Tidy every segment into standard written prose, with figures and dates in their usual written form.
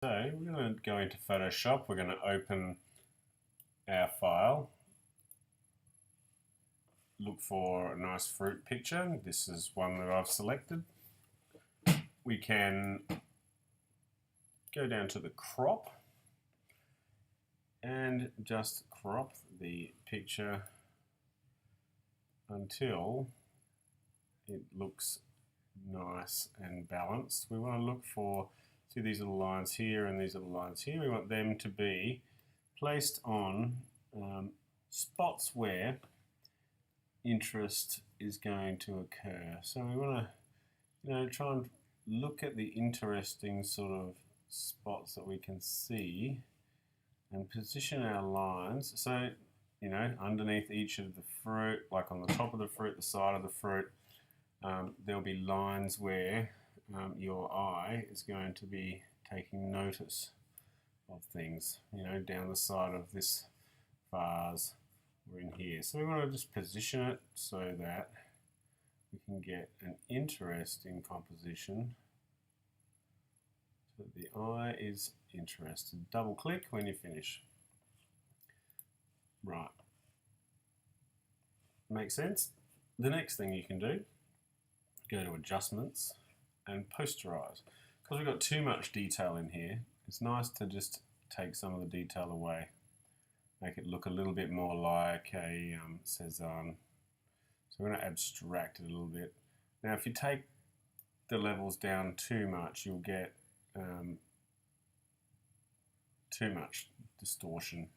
So we're going to go into Photoshop. We're going to open our file, look for a nice fruit picture. This is one that I've selected. We can go down to the crop and just crop the picture until it looks nice and balanced. We want to look for, see these little lines here and these little lines here, we want them to be placed on spots where interest is going to occur. So we want to, try and look at the interesting sort of spots that we can see and position our lines. So, underneath each of the fruit, like on the top of the fruit, the side of the fruit, there'll be lines where your eye is going to be taking notice of things, down the side of this vase or in here. So we want to just position it so that we can get an interesting composition so that the eye is interested. Double click when you finish. Right. Makes sense? The next thing you can do, go to adjustments and posterize. Because we've got too much detail in here, it's nice to just take some of the detail away. Make it look a little bit more like a Cezanne. So we're going to abstract it a little bit. Now if you take the levels down too much, you'll get too much distortion.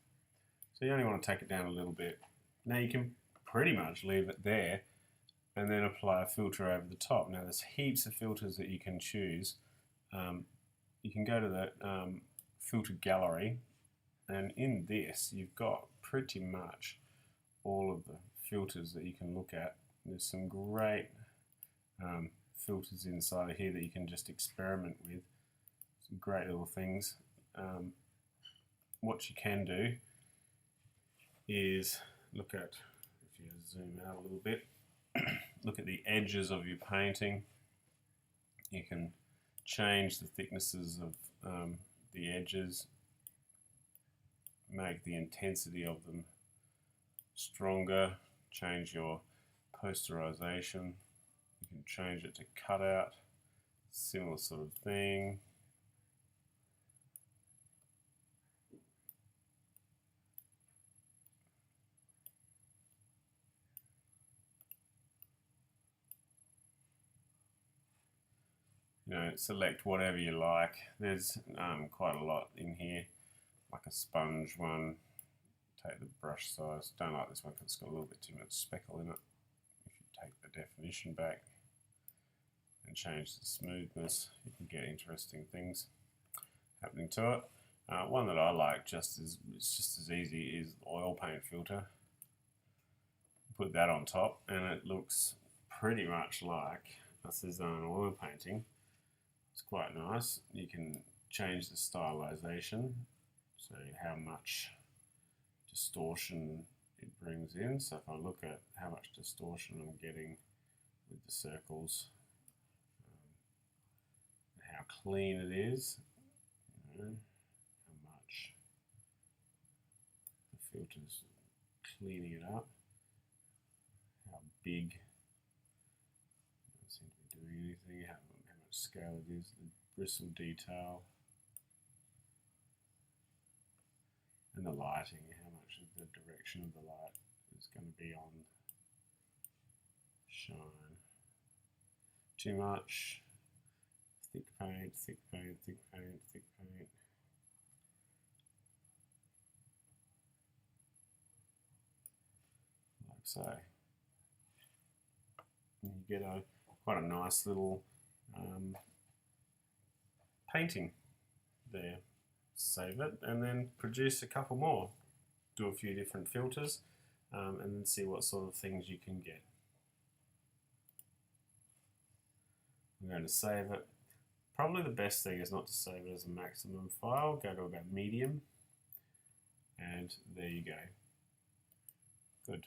So you only want to take it down a little bit. Now you can pretty much leave it there and then apply a filter over the top. Now there's heaps of filters that you can choose. You can go to the filter gallery, and in this you've got pretty much all of the filters that you can look at. There's some great filters inside of here that you can just experiment with. Some great little things. What you can do is look at, if you zoom out a little bit, look at the edges of your painting. You can change the thicknesses of the edges, make the intensity of them stronger, change your posterization. You can change it to cutout, similar sort of thing. Select whatever you like. There's quite a lot in here, like a sponge one. Take the brush size. Don't like this one because it's got a little bit too much speckle in it. If you take the definition back and change the smoothness, you can get interesting things happening to it. One that I like it's just as easy, is the oil paint filter. Put that on top and it looks pretty much like a Cezanne oil painting. It's quite nice. You can change the stylization, so how much distortion it brings in. So if I look at how much distortion I'm getting with the circles, how clean it is, how much the filter's cleaning it up, how big, doesn't seem to be doing anything, how much scale it is, the bristle detail, and the lighting, how much of the direction of the light is going to be on shine. Too much, thick paint, thick paint, thick paint, thick paint. Like so. And you get quite a nice little painting there. Save it and then produce a couple more. Do a few different filters and then see what sort of things you can get. I'm going to save it. Probably the best thing is not to save it as a maximum file. Go to about medium and there you go. Good.